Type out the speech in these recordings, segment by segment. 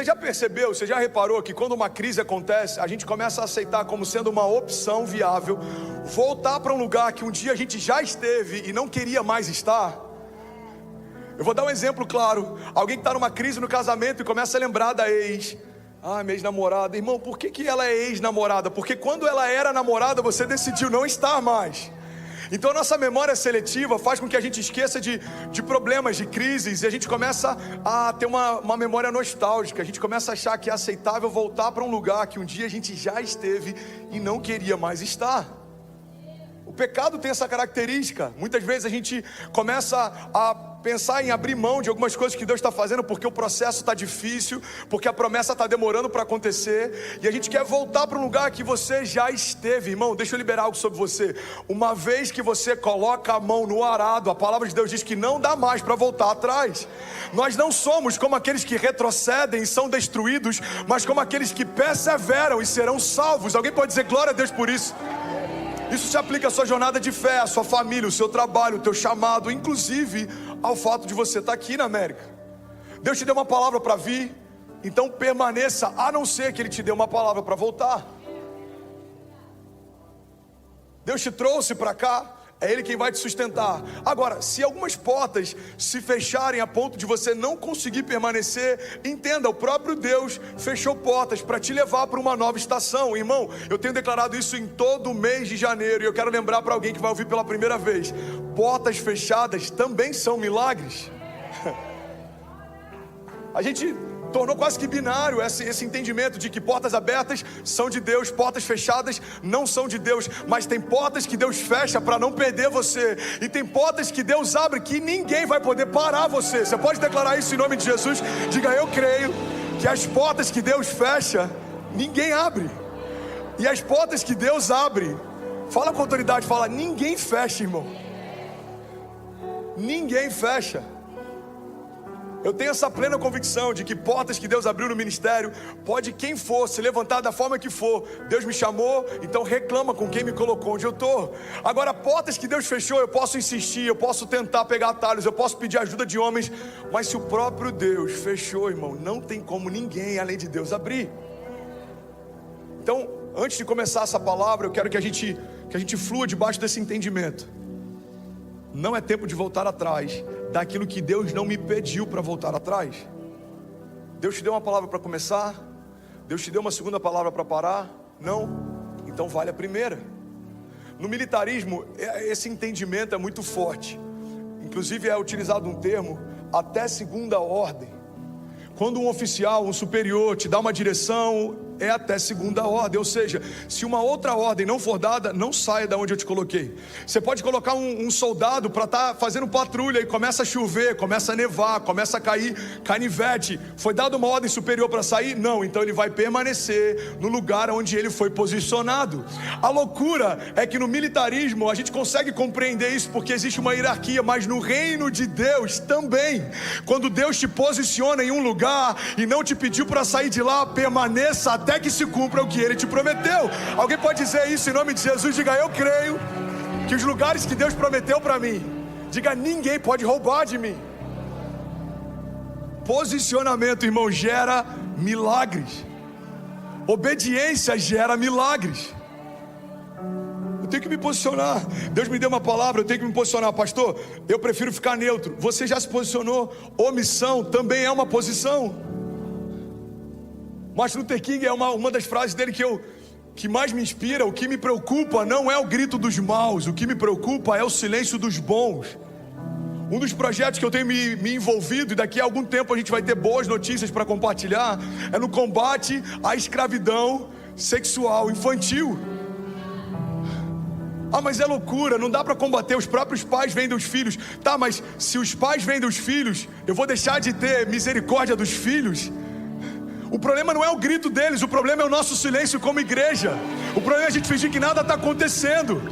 já percebeu, você já reparou que quando uma crise acontece, a gente começa a aceitar como sendo uma opção viável voltar para um lugar que um dia a gente já esteve e não queria mais estar? Eu vou dar um exemplo claro. Alguém que está numa crise no casamento e começa a lembrar da ex. Ah, minha ex-namorada. Irmão, por que ela é ex-namorada? Porque quando ela era namorada, você decidiu não estar mais. Então a nossa memória seletiva faz com que a gente esqueça de problemas, de crises. E a gente começa a ter uma memória nostálgica. A gente começa a achar que é aceitável voltar para um lugar que um dia a gente já esteve e não queria mais estar. O pecado tem essa característica. Muitas vezes a gente começa a pensar em abrir mão de algumas coisas que Deus está fazendo porque o processo está difícil, porque a promessa está demorando para acontecer, e a gente quer voltar para um lugar que você já esteve. Irmão, deixa eu liberar algo sobre você. Uma vez que você coloca a mão no arado, a palavra de Deus diz que não dá mais para voltar atrás. Nós não somos como aqueles que retrocedem e são destruídos, mas como aqueles que perseveram e serão salvos. Alguém pode dizer glória a Deus por isso? Isso se aplica à sua jornada de fé, à sua família, o seu trabalho, o teu chamado, inclusive ao fato de você estar aqui na América. Deus te deu uma palavra para vir, então permaneça, a não ser que Ele te dê uma palavra para voltar. Deus te trouxe para cá, é Ele quem vai te sustentar. Agora, se algumas portas se fecharem a ponto de você não conseguir permanecer, entenda, o próprio Deus fechou portas para te levar para uma nova estação. Irmão, eu tenho declarado isso em todo o mês de janeiro, e eu quero lembrar para alguém que vai ouvir pela primeira vez: portas fechadas também são milagres. A gente tornou quase que binário esse entendimento de que portas abertas são de Deus, portas fechadas não são de Deus. Mas tem portas que Deus fecha para não perder você, e tem portas que Deus abre que ninguém vai poder parar você. Você pode declarar isso em nome de Jesus? Diga: eu creio que as portas que Deus fecha, ninguém abre, e as portas que Deus abre, fala com autoridade, fala: ninguém fecha, irmão. Ninguém fecha. Eu tenho essa plena convicção de que portas que Deus abriu no ministério, pode quem for se levantar da forma que for. Deus me chamou, então reclama com quem me colocou onde eu estou. Agora, portas que Deus fechou, eu posso insistir, eu posso tentar pegar atalhos, eu posso pedir ajuda de homens, mas se o próprio Deus fechou, irmão, não tem como ninguém além de Deus abrir. Então, antes de começar essa palavra, eu quero que a gente flua debaixo desse entendimento. Não é tempo de voltar atrás daquilo que Deus não me pediu para voltar atrás. Deus te deu uma palavra para começar? Deus te deu uma segunda palavra para parar? Não? Então vale a primeira. No militarismo, esse entendimento é muito forte. Inclusive é utilizado um termo, até segunda ordem. Quando um oficial, um superior te dá uma direção, é até segunda ordem. Ou seja, se uma outra ordem não for dada, não saia da onde eu te coloquei. Você pode colocar um soldado para estar fazendo patrulha e começa a chover, começa a nevar, começa a cair canivete. Foi dada uma ordem superior para sair? Não, então ele vai permanecer no lugar onde ele foi posicionado. A loucura é que no militarismo a gente consegue compreender isso porque existe uma hierarquia, mas no reino de Deus também. Quando Deus te posiciona em um lugar e não te pediu para sair de lá, permaneça até que se cumpra o que Ele te prometeu. Alguém pode dizer isso em nome de Jesus? Diga: eu creio que os lugares que Deus prometeu para mim, diga: ninguém pode roubar de mim. Posicionamento, irmão, gera milagres. Obediência gera milagres. Eu tenho que me posicionar. Deus me deu uma palavra, eu tenho que me posicionar. Pastor, eu prefiro ficar neutro. Você já se posicionou? Omissão também é uma posição. Martin Luther King é uma das frases dele que mais me inspira. O que me preocupa não é o grito dos maus, o que me preocupa é o silêncio dos bons. Um dos projetos que eu tenho me envolvido, e daqui a algum tempo a gente vai ter boas notícias para compartilhar, é no combate à escravidão sexual infantil. Ah, mas é loucura, não dá para combater, os próprios pais vendem os filhos. Tá, mas se os pais vendem os filhos, eu vou deixar de ter misericórdia dos filhos? O problema não é o grito deles, o problema é o nosso silêncio como igreja. O problema é a gente fingir que nada está acontecendo.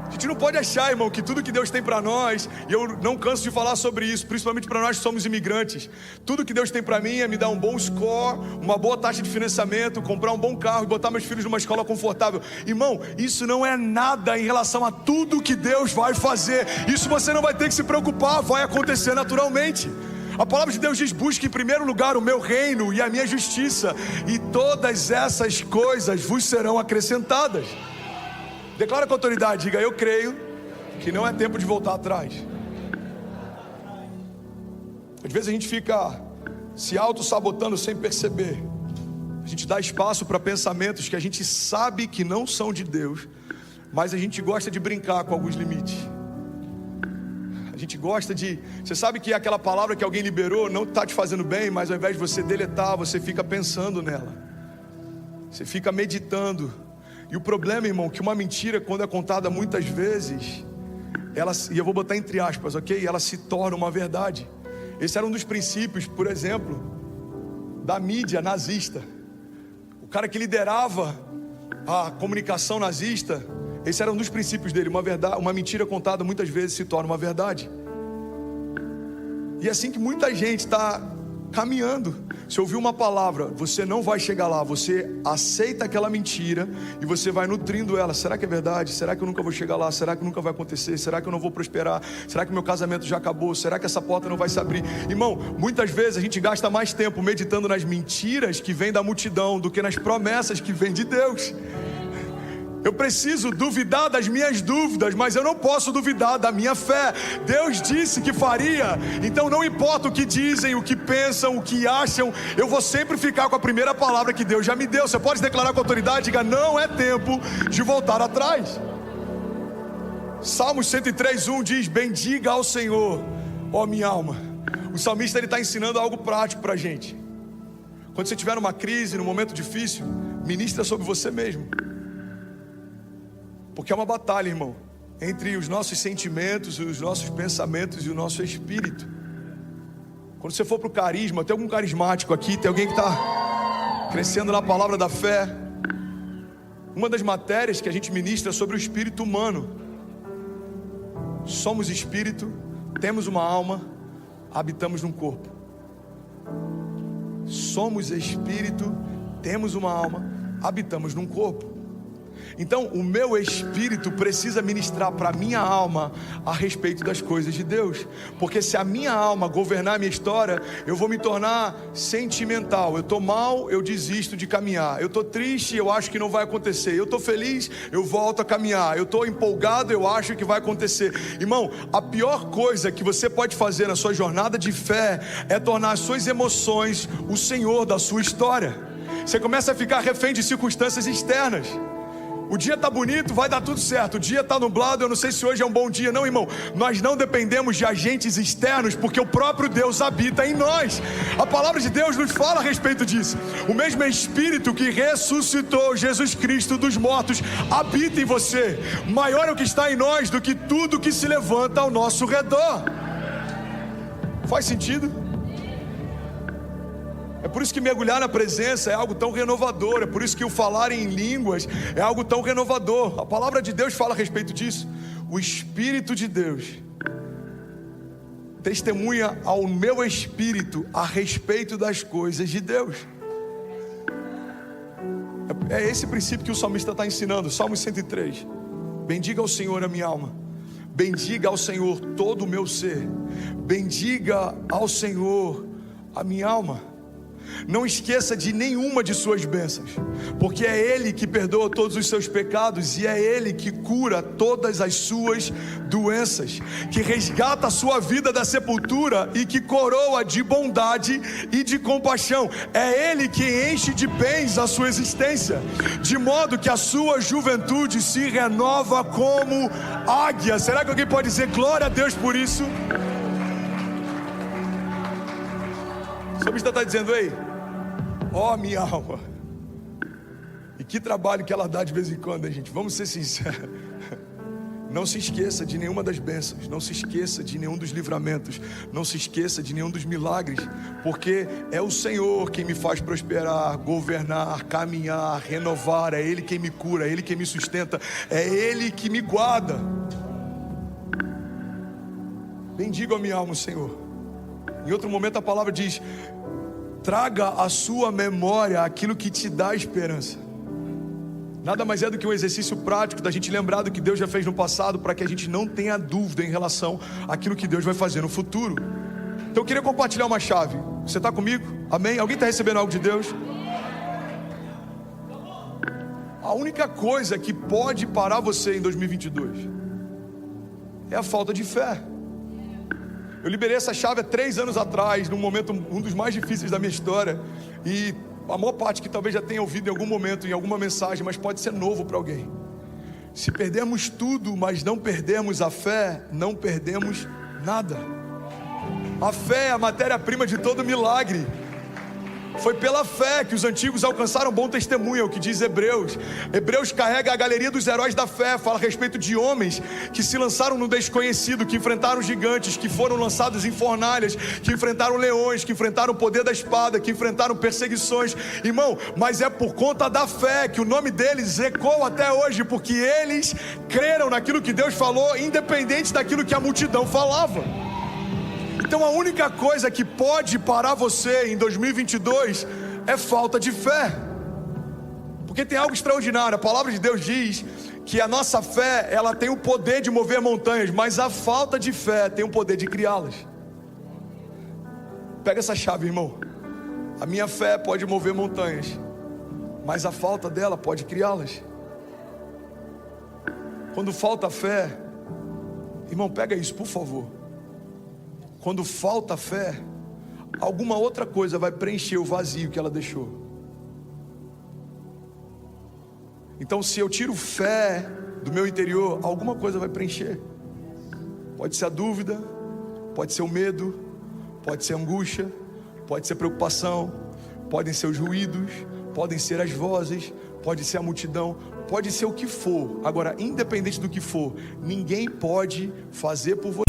A gente não pode achar, irmão, que tudo que Deus tem para nós, e eu não canso de falar sobre isso, principalmente para nós que somos imigrantes, tudo que Deus tem para mim é me dar um bom score, uma boa taxa de financiamento, comprar um bom carro e botar meus filhos numa escola confortável. Irmão, isso não é nada em relação a tudo que Deus vai fazer. Isso você não vai ter que se preocupar, vai acontecer naturalmente. A palavra de Deus diz: busque em primeiro lugar o meu reino e a minha justiça, e todas essas coisas vos serão acrescentadas. Declara com autoridade, diga: eu creio que não é tempo de voltar atrás. Às vezes a gente fica se auto-sabotando sem perceber. A gente dá espaço para pensamentos que a gente sabe que não são de Deus, mas a gente gosta de brincar com alguns limites. A gente gosta de... Você sabe que aquela palavra que alguém liberou não está te fazendo bem, mas ao invés de você deletar, você fica pensando nela. Você fica meditando. E o problema, irmão, que uma mentira, quando é contada muitas vezes, e eu vou botar entre aspas, ok? Ela se torna uma verdade. Esse era um dos princípios, por exemplo, da mídia nazista. O cara que liderava a comunicação nazista, esse era um dos princípios dele. Uma mentira contada muitas vezes se torna uma verdade. E é assim que muita gente está caminhando. Se ouvir uma palavra, você não vai chegar lá. Você aceita aquela mentira e você vai nutrindo ela. Será que é verdade? Será que eu nunca vou chegar lá? Será que nunca vai acontecer? Será que eu não vou prosperar? Será que meu casamento já acabou? Será que essa porta não vai se abrir? Irmão, muitas vezes a gente gasta mais tempo meditando nas mentiras que vêm da multidão do que nas promessas que vêm de Deus. Eu preciso duvidar das minhas dúvidas, mas eu não posso duvidar da minha fé. Deus disse que faria, então não importa o que dizem, o que pensam, o que acham, eu vou sempre ficar com a primeira palavra que Deus já me deu. Você pode declarar com autoridade, diga: não é tempo de voltar atrás. Salmos 103:1 diz: bendiga ao Senhor, ó minha alma. O salmista está ensinando algo prático para a gente. Quando você tiver numa crise, num momento difícil, ministra sobre você mesmo. Porque é uma batalha, irmão, entre os nossos sentimentos, os nossos pensamentos e o nosso espírito. Quando você for para o carisma, tem algum carismático aqui? Tem alguém que está crescendo na palavra da fé? Uma das matérias que a gente ministra é sobre o espírito humano. Somos espírito, temos uma alma, habitamos num corpo. Somos espírito, temos uma alma, habitamos num corpo. Então o meu espírito precisa ministrar para a minha alma a respeito das coisas de Deus. Porque se a minha alma governar a minha história, eu vou me tornar sentimental. Eu estou mal, eu desisto de caminhar. Eu estou triste, eu acho que não vai acontecer. Eu estou feliz, eu volto a caminhar. Eu estou empolgado, eu acho que vai acontecer. Irmão, a pior coisa que você pode fazer na sua jornada de fé é tornar as suas emoções o Senhor da sua história. Você começa a ficar refém de circunstâncias externas. O dia está bonito, vai dar tudo certo. O dia está nublado, eu não sei se hoje é um bom dia. Não, irmão, nós não dependemos de agentes externos, porque o próprio Deus habita em nós. A palavra de Deus nos fala a respeito disso. O mesmo Espírito que ressuscitou Jesus Cristo dos mortos habita em você. Maior é o que está em nós do que tudo que se levanta ao nosso redor. Faz sentido? É por isso que mergulhar na presença é algo tão renovador. É por isso que o falar em línguas é algo tão renovador. A palavra de Deus fala a respeito disso. O Espírito de Deus testemunha ao meu espírito a respeito das coisas de Deus. É esse princípio que o salmista está ensinando. Salmo 103. Bendiga ao Senhor a minha alma. Bendiga ao Senhor todo o meu ser. Bendiga ao Senhor a minha alma. Não esqueça de nenhuma de suas bênçãos, porque é Ele que perdoa todos os seus pecados e é Ele que cura todas as suas doenças, que resgata a sua vida da sepultura e que coroa de bondade e de compaixão. É Ele que enche de bens a sua existência, de modo que a sua juventude se renova como águia. Será que alguém pode dizer glória a Deus por isso? O salmista está dizendo: ei, ó minha alma. E que trabalho que ela dá de vez em quando, hein, gente? Vamos ser sinceros. Não se esqueça de nenhuma das bênçãos. Não se esqueça de nenhum dos livramentos. Não se esqueça de nenhum dos milagres. Porque é o Senhor quem me faz prosperar, governar, caminhar, renovar. É Ele quem me cura, é Ele quem me sustenta, é Ele que me guarda. Bendiga a minha alma, Senhor. Em outro momento a palavra diz: traga à sua memória aquilo que te dá esperança. Nada mais é do que um exercício prático da gente lembrar do que Deus já fez no passado, para que a gente não tenha dúvida em relação àquilo que Deus vai fazer no futuro. Então eu queria compartilhar uma chave. Você está comigo? Amém? Alguém está recebendo algo de Deus? A única coisa que pode parar você em 2022 é a falta de fé. Eu liberei essa chave há 3 anos atrás, num momento, um dos mais difíceis da minha história. E a maior parte que talvez já tenha ouvido em algum momento, em alguma mensagem, mas pode ser novo para alguém. Se perdermos tudo, mas não perdermos a fé, não perdemos nada. A fé é a matéria-prima de todo milagre. Foi pela fé que os antigos alcançaram bom testemunho, é o que diz Hebreus. Hebreus carrega a galeria dos heróis da fé, fala a respeito de homens que se lançaram no desconhecido, que enfrentaram gigantes, que foram lançados em fornalhas, que enfrentaram leões, que enfrentaram o poder da espada, que enfrentaram perseguições. Irmão, mas é por conta da fé que o nome deles ecoa até hoje, porque eles creram naquilo que Deus falou, independente daquilo que a multidão falava. Então a única coisa que pode parar você em 2022 é falta de fé. Porque tem algo extraordinário. A palavra de Deus diz que a nossa fé, ela tem o poder de mover montanhas, mas a falta de fé tem o poder de criá-las. Pega essa chave, irmão. A minha fé pode mover montanhas, mas a falta dela pode criá-las. Quando falta fé, irmão, pega isso, por favor. Quando falta fé, alguma outra coisa vai preencher o vazio que ela deixou. Então, se eu tiro fé do meu interior, alguma coisa vai preencher. Pode ser a dúvida, pode ser o medo, pode ser a angústia, pode ser a preocupação, podem ser os ruídos, podem ser as vozes, pode ser a multidão, pode ser o que for. Agora, independente do que for, ninguém pode fazer por você.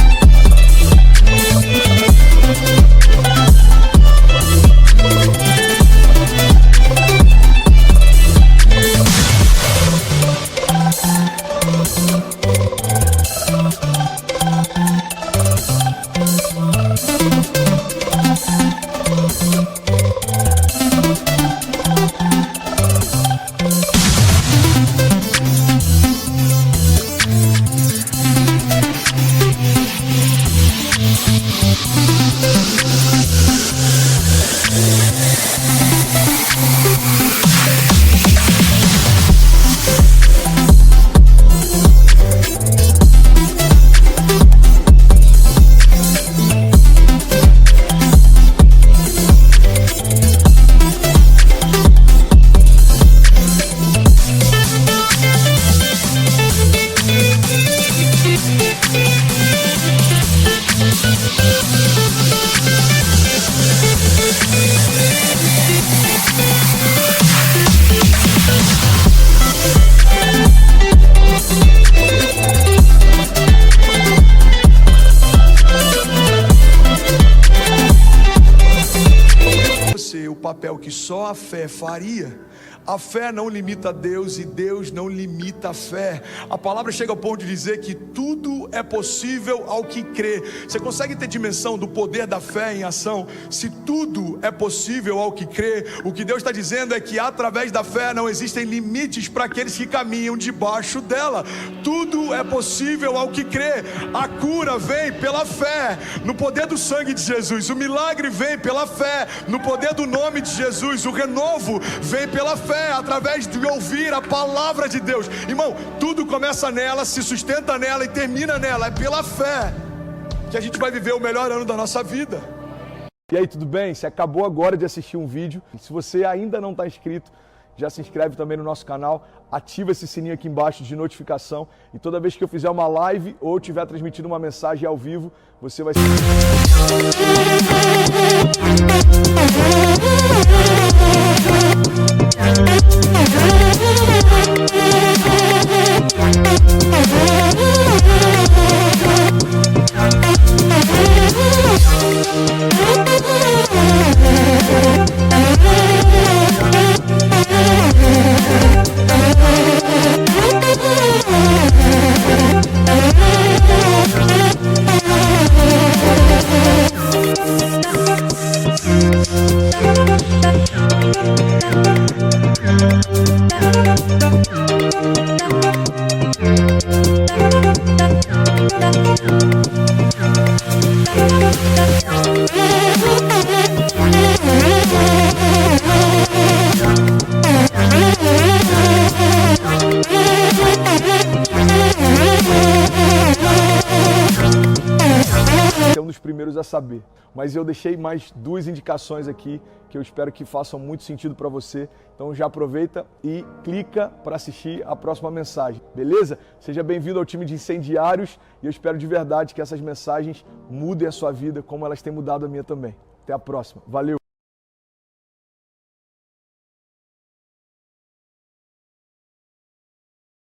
O papel que só a fé faria. A fé não limita Deus e Deus não limita a fé. A palavra chega ao ponto de dizer que tudo é possível ao que crê. Você consegue ter dimensão do poder da fé em ação? Se tudo é possível ao que crê, o que Deus está dizendo é que através da fé não existem limites para aqueles que caminham debaixo dela. Tudo é possível ao que crê. A cura vem pela fé, no poder do sangue de Jesus. O milagre vem pela fé, no poder do nome de Jesus. O renovo vem pela fé, através de ouvir a palavra de Deus. Irmão, tudo começa nela, se sustenta nela e termina nela. É pela fé que a gente vai viver o melhor ano da nossa vida. E aí, tudo bem? Você acabou agora de assistir um vídeo. Se você ainda não está inscrito, já se inscreve também no nosso canal, ativa esse sininho aqui embaixo de notificação e toda vez que eu fizer uma live ou estiver transmitindo uma mensagem ao vivo, você vai ser... We'll be right back. primeiros a saber. Mas eu deixei mais 2 indicações aqui que eu espero que façam muito sentido para você. Então já aproveita e clica para assistir a próxima mensagem, beleza? Seja bem-vindo ao time de incendiários e eu espero de verdade que essas mensagens mudem a sua vida como elas têm mudado a minha também. Até a próxima. Valeu!